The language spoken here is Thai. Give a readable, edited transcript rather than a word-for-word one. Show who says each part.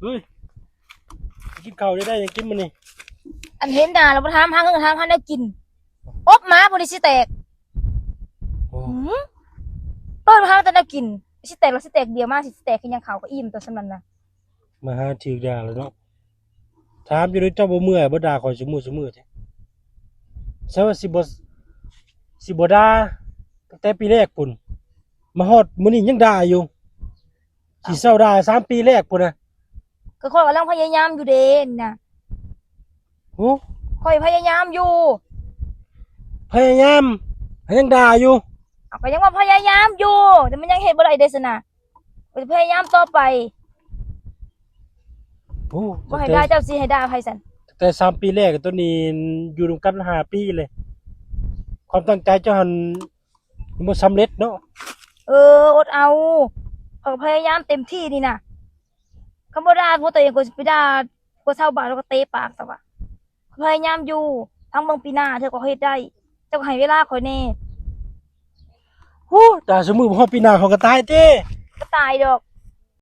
Speaker 1: เฮ้ยกินข้าวได้ยังกินมันนี่
Speaker 2: อันเห็นด่าเราบ่ถามหาเงินถามหาแนวกินอบหมาบ่ได้สิแตก
Speaker 1: โอ้
Speaker 2: หือเปิดมาหาแต่แนวกินสิแตกแล้วสิแตกเดียวมาสิแตกคือยังเขาก็อิ่มตัวสำนั้นน่ะ
Speaker 1: มาหาถือด่าแล้วเนาะถามอยู่ด้วยเจ้าบ่เมื่อยบ่ด่าข่อยซุมื้อแท้ใช่ว่าสิบ่ด่าตั้งแต่ปีแรกพุ่นมาฮอดมื้อนี้ยังด่าอยู่สิเซาด่า3 ปีแรกพุ่นน่ะ
Speaker 2: ก็ข้อยกำลังพยายามอยู่เด้น่ะ
Speaker 1: โอ้
Speaker 2: ข้อยพยายามอยู่
Speaker 1: พยายามยังด่าอยู่
Speaker 2: เอาก็ยังว่าพยายามอยู่แต่มันยังเฮ็ดบ่ได้เด้ซั่นน่ะก็จะพยายามต่อไป
Speaker 1: โอ้
Speaker 2: บ่ให้ด่าเจ้าสิให้ด่าไผซั่น
Speaker 1: แต่3 ปีแรกตัวนี้อยู่ร่วมกัน5 ปีเลยความตั้งใจเจ้าหันบ่สำเร็จเนาะ
Speaker 2: อดเอาข้อยก็พยายามเต็มที่นี่น่ะคำบ่ด่าพวกตัวเองก็สิไปด่าพวกชาวบ้านแล้วก็เตะปากซะว่าพยายามอยู่ทั้งเบิ่งปีหน้าเธอก็เฮ็ดได้เจ้าก็ให้เวลาข้อยแน่
Speaker 1: โอ้ด่าซุมื้อบ่ฮอดปีหน้าเขาก็ตายเด้
Speaker 2: ก็ตายดอก